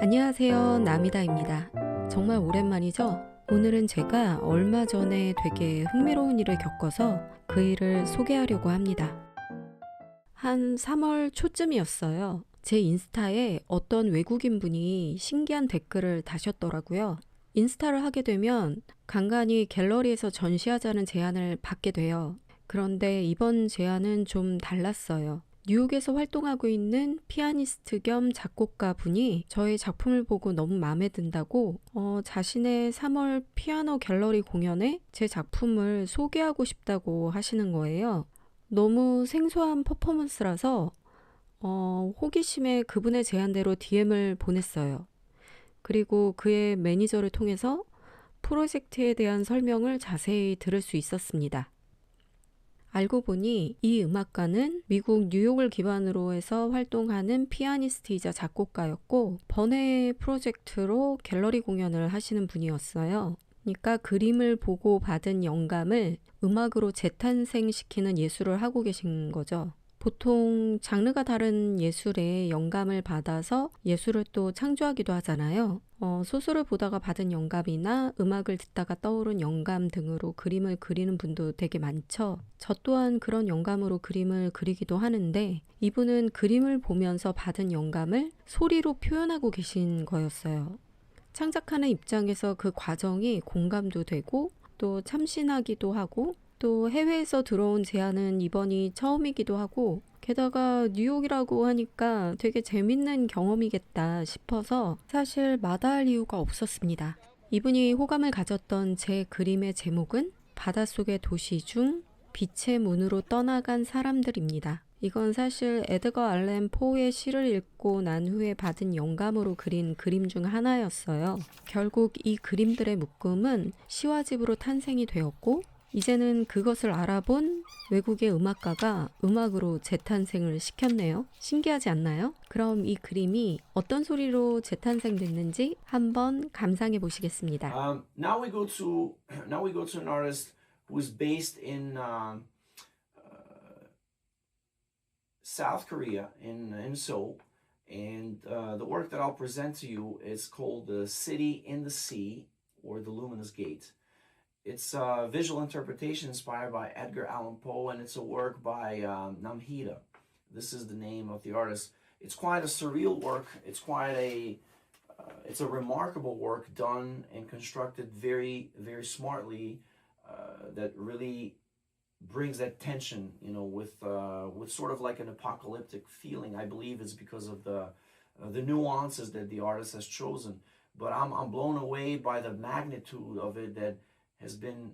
안녕하세요, 남희다입니다. 정말 오랜만이죠? 오늘은 제가 얼마 전에 되게 흥미로운 일을 겪어서 그 일을 소개하려고 합니다. 한 3월 초쯤이었어요. 제 인스타에 어떤 외국인 분이 신기한 댓글을 다셨더라고요. 인스타를 하게 되면 간간히 갤러리에서 전시하자는 제안을 받게 돼요. 그런데 이번 제안은 좀 달랐어요. 뉴욕에서 활동하고 있는 피아니스트 겸 작곡가 분이 저의 작품을 보고 너무 마음에 든다고 자신의 3월 피아노 갤러리 공연에 제 작품을 소개하고 싶다고 하시는 거예요. 너무 생소한 퍼포먼스라서 호기심에 그분의 제안대로 DM을 보냈어요. 그리고 그의 매니저를 통해서 프로젝트에 대한 설명을 자세히 들을 수 있었습니다. 알고 보니 이 음악가는 미국 뉴욕을 기반으로 해서 활동하는 피아니스트이자 작곡가였고 번외 프로젝트로 갤러리 공연을 하시는 분이었어요. 그러니까 그림을 보고 받은 영감을 음악으로 재탄생시키는 예술을 하고 계신 거죠. 보통 장르가 다른 예술에 영감을 받아서 예술을 또 창조하기도 하잖아요. 소설을 보다가 받은 영감이나 음악을 듣다가 떠오른 영감 등으로 그림을 그리는 분도 되게 많죠. 저 또한 그런 영감으로 그림을 그리기도 하는데 이분은 그림을 보면서 받은 영감을 소리로 표현하고 계신 거였어요. 창작하는 입장에서 그 과정이 공감도 되고 또 참신하기도 하고 또 해외에서 들어온 제안은 이번이 처음이기도 하고 게다가 뉴욕이라고 하니까 되게 재밌는 경험이겠다 싶어서 사실 마다할 이유가 없었습니다. 이분이 호감을 가졌던 제 그림의 제목은 바닷속의 도시 중 빛의 문으로 떠나간 사람들입니다. 이건 사실 에드거 알렌 포의 시를 읽고 난 후에 받은 영감으로 그린 그림 중 하나였어요. 결국 이 그림들의 묶음은 시와집으로 탄생이 되었고 이제는 그것을 알아본 외국의 음악가가 음악으로 재탄생을 시켰네요. 신기하지 않나요? 그럼 이 그림이 어떤 소리로 재탄생됐는지 한번 감상해 보시겠습니다. Now we go to an artist who is based in South Korea in Seoul, and the work that I'll present to you is called "The City in the Sea" or "The Luminous Gate." It's a visual interpretation inspired by Edgar Allan Poe, and it's a work by Namhida. This is the name of the artist. It's quite a surreal work. It's a remarkable work done and constructed very, very smartly. That really brings that tension, with sort of like an apocalyptic feeling. I believe it's because of the nuances that the artist has chosen. But I'm blown away by the magnitude of it that has been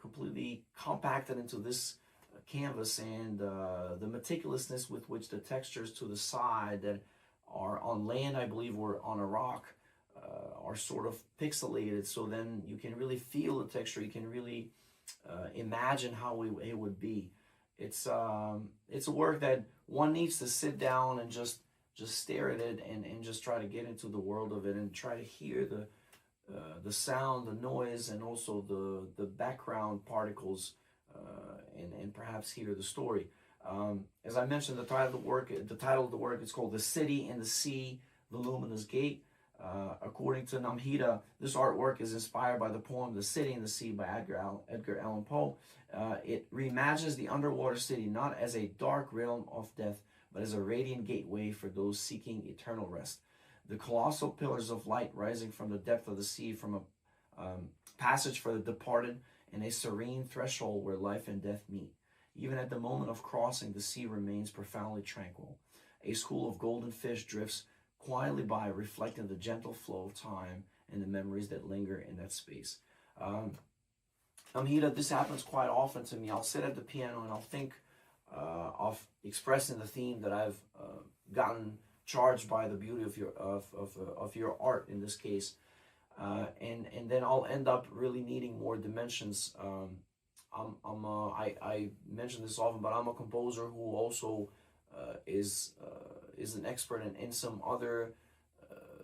completely compacted into this canvas, and the meticulousness with which the textures to the side that are on land, I believe, or on a rock, are sort of pixelated, so then you can really feel the texture, you can really imagine how it would be. It's a work that one needs to sit down and just stare at it and just try to get into the world of it and try to hear the sound, the noise, and also the background particles, and perhaps hear the story. As I mentioned, the title of the work is called "The City in the Sea, The Luminous Gate." According to Namhida, this artwork is inspired by the poem "The City in the Sea" by Edgar Allan Poe. It reimagines the underwater city not as a dark realm of death, but as a radiant gateway for those seeking eternal rest. The colossal pillars of light rising from the depth of the sea, from a passage for the departed, and a serene threshold where life and death meet. Even at the moment of crossing, the sea remains profoundly tranquil. A school of golden fish drifts quietly by, reflecting the gentle flow of time and the memories that linger in that space. Amhita, this happens quite often to me. I'll sit at the piano and I'll think of expressing the theme that I've gotten charged by the beauty of your art in this case, and then I'll end up really needing more dimensions. I mention this often, but I'm a composer who also is an expert in some other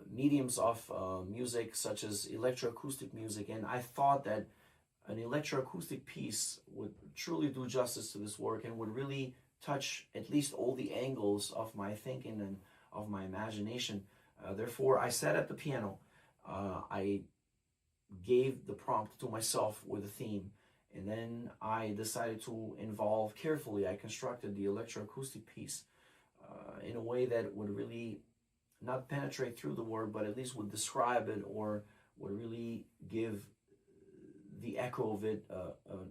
mediums of music, such as electroacoustic music, and I thought that an electroacoustic piece would truly do justice to this work and would really touch at least all the angles of my thinking and of my imagination. Therefore, I sat at the piano. I gave the prompt to myself with a theme, and then I decided to involve carefully. I constructed the electroacoustic piece in a way that would really not penetrate through the word, but at least would describe it or would really give the echo of it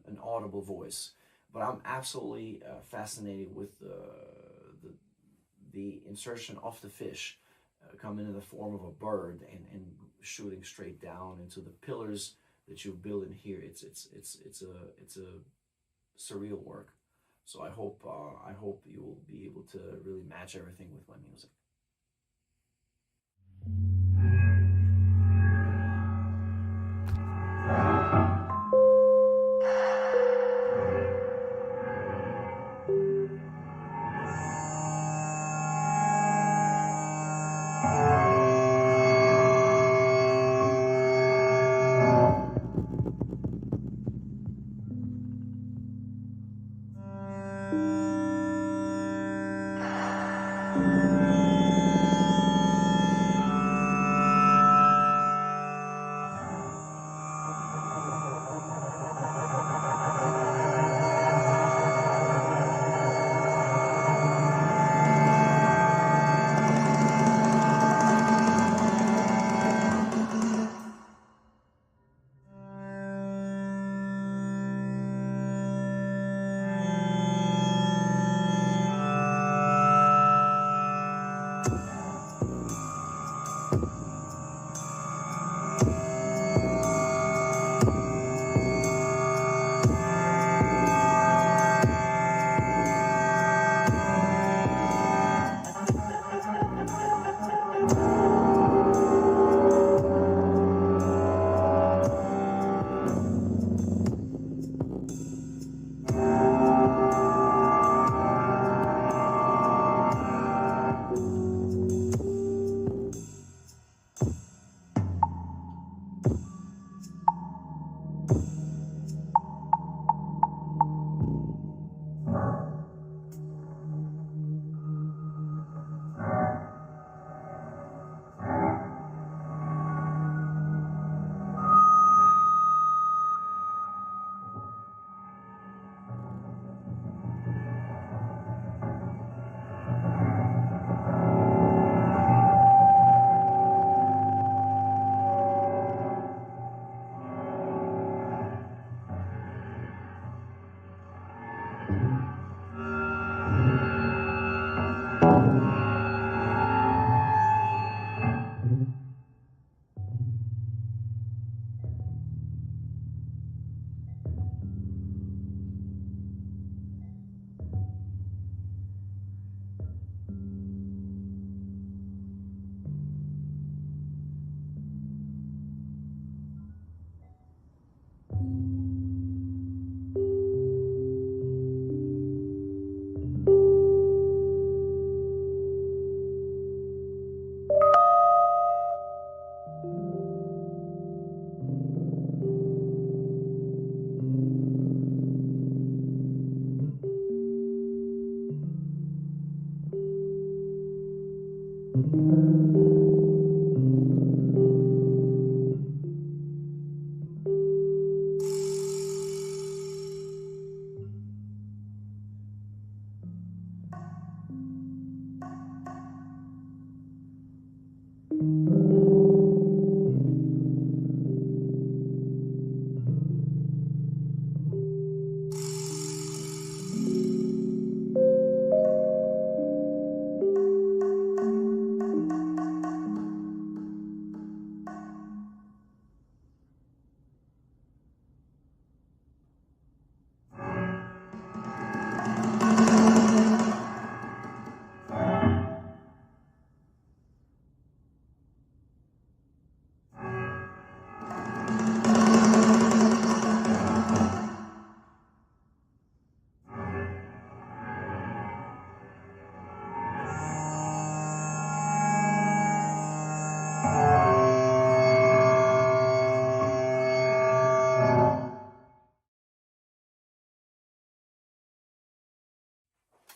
an audible voice. But I'm absolutely fascinated with the insertion of the fish coming in the form of a bird and shooting straight down into the pillars that you build in here. It's a surreal work. So I hope you will be able to really match everything with my music.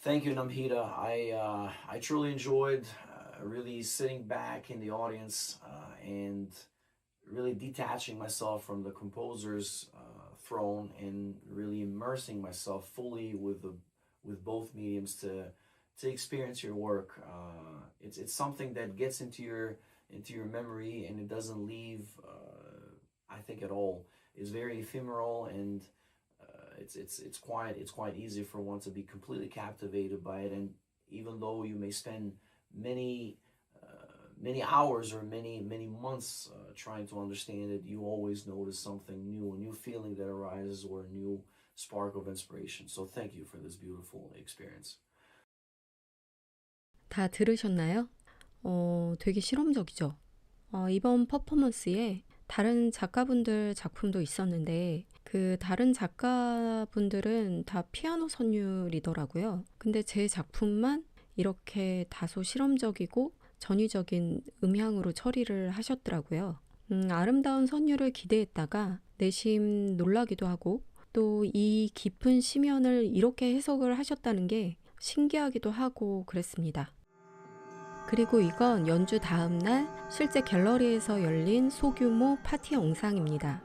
Thank you, Namhita. I truly enjoyed really sitting back in the audience and really detaching myself from the composer's throne and really immersing myself fully with both mediums to experience your work. It's something that gets into your memory and it doesn't leave, I think, at all. It's very ephemeral and it's quite easy for one to be completely captivated by it. And even though you may spend many hours or many months trying to understand it, you always notice something new, a new feeling that arises or a new spark of inspiration. So thank you for this beautiful experience. 다 들으셨나요? 되게 실험적이죠. 이번 퍼포먼스에 다른 작가분들 작품도 있었는데 그 다른 작가분들은 다 피아노 선율이더라고요. 근데 제 작품만 이렇게 다소 실험적이고 전위적인 음향으로 처리를 하셨더라고요. 아름다운 선율을 기대했다가 내심 놀라기도 하고 또 이 깊은 심연을 이렇게 해석을 하셨다는 게 신기하기도 하고 그랬습니다. 그리고 이건 연주 다음 날 실제 갤러리에서 열린 소규모 파티 영상입니다.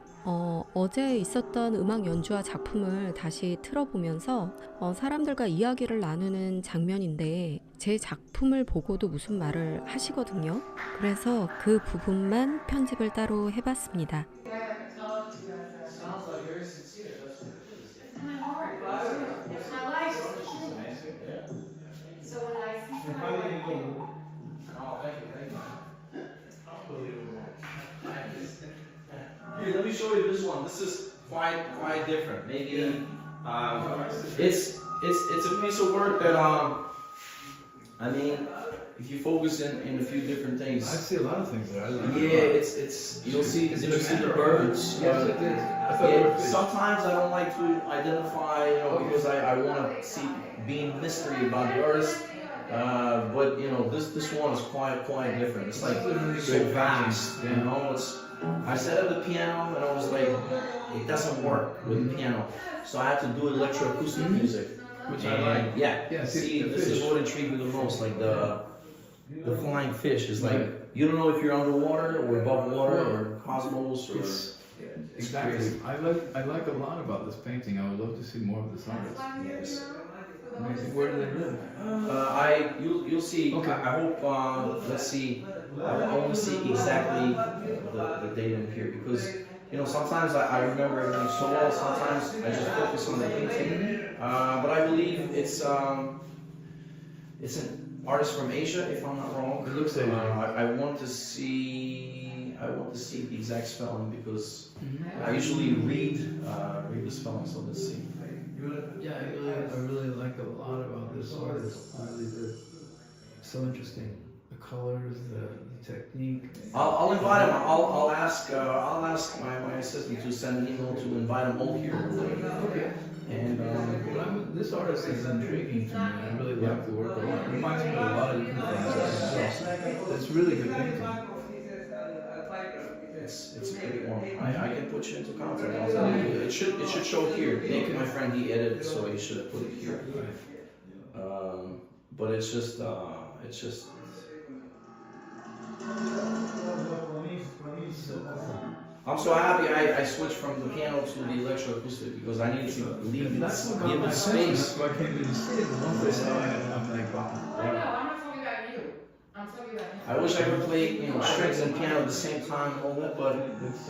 어제 있었던 음악 연주와 작품을 다시 틀어보면서 사람들과 이야기를 나누는 장면인데 제 작품을 보고도 무슨 말을 하시거든요. 그래서 그 부분만 편집을 따로 해봤습니다. Here, let me show you this one. This is quite different. Maybe it's a piece of work that I mean, if you focus in a few different things. I see a lot of things there. Yeah, it's you'll see the birds. Yes, it is. Yeah, sometimes I don't like to identify, because I want to see being mystery about the artist. But this one is quite different. It's like so vast, I set up the piano and I was like, it doesn't work with the piano, so I had to do electroacoustic music. Which I like. Yeah. See, this is what intrigued me the most. Like the flying fish is like you don't know if you're underwater or above water or cosmos or. Exactly. Crazy. I like a lot about this painting. I would love to see more of this artist. Yes. Amazing. Where do they live? You'll see. Okay. I hope. Let's see. I want to see exactly the datum here because sometimes I remember everything so well. Sometimes I just focus on the painting. But I believe it's an artist from Asia, if I'm not wrong. It looks like I want to see the exact spelling because I usually read the spelling. So let's see. Yeah, I really like a lot about this artist. Really good. So interesting. The colors, the technique. I'll invite him. I'll ask my assistant to send an email to invite them all here. Okay. And this artist is intriguing to me. I really like the work a lot. It reminds me of a lot of different things. It's really good painting. It's a great one. I can put you into contact. I'll tell you. It should show here. Nick, my friend, he edited, so he should have put it here. But it's just. I'm so happy I switched from the piano to the electroacoustic because I needed to leave it space. That's why I came to the States. Once I saw it, I'm like, wow. I'm not talking about you. I'm talking about him. I wish I could play strings and piano at the same time and all that, but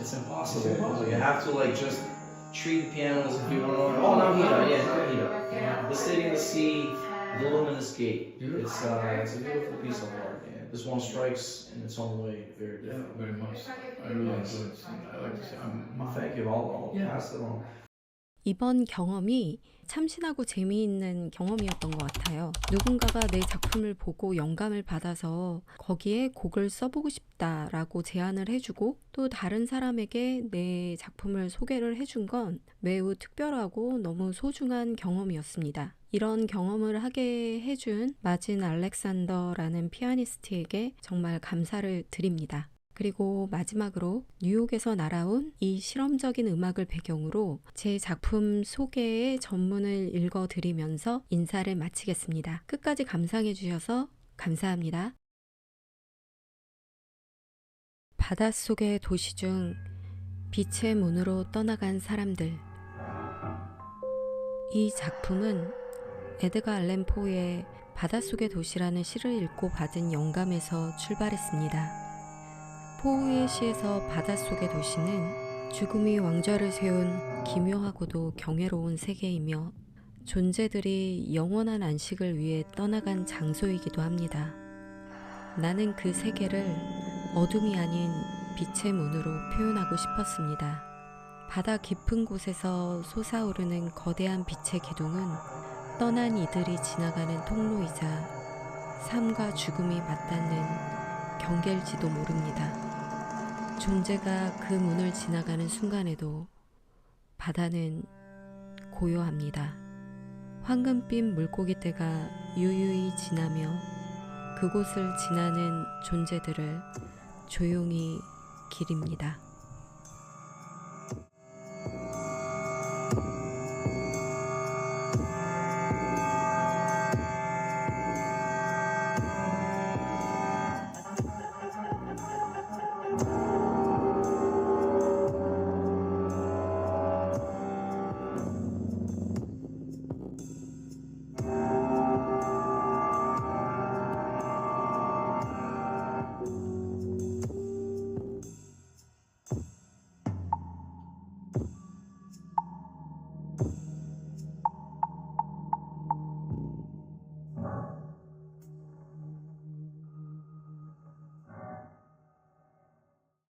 it's impossible. You have to just treat the piano as if you want to. Oh, Namhida. The city in the sea, the luminous gate. It's a beautiful piece of art. This one strikes in its own way very different. Very much. I really enjoyed seeing it. I like to see it. Thank you. I'll pass it on. 이번 경험이 참신하고 재미있는 경험이었던 것 같아요. 누군가가 내 작품을 보고 영감을 받아서 거기에 곡을 써보고 싶다라고 제안을 해주고 또 다른 사람에게 내 작품을 소개를 해준 건 매우 특별하고 너무 소중한 경험이었습니다. 이런 경험을 하게 해준 마진 알렉산더라는 피아니스트에게 정말 감사를 드립니다. 그리고 마지막으로 뉴욕에서 날아온 이 실험적인 음악을 배경으로 제 작품 소개의 전문을 읽어드리면서 인사를 마치겠습니다. 끝까지 감상해 주셔서 감사합니다. 바닷속의 도시 중 빛의 문으로 떠나간 사람들. 이 작품은 에드가 알렌 포의 바닷속의 도시라는 시를 읽고 받은 영감에서 출발했습니다. 포의 시에서 바닷속의 도시는 죽음이 왕좌를 세운 기묘하고도 경외로운 세계이며 존재들이 영원한 안식을 위해 떠나간 장소이기도 합니다. 나는 그 세계를 어둠이 아닌 빛의 문으로 표현하고 싶었습니다. 바다 깊은 곳에서 솟아오르는 거대한 빛의 기둥은 떠난 이들이 지나가는 통로이자 삶과 죽음이 맞닿는 경계일지도 모릅니다. 존재가 그 문을 지나가는 순간에도 바다는 고요합니다. 황금빛 물고기떼가 유유히 지나며 그곳을 지나는 존재들을 조용히 기립니다.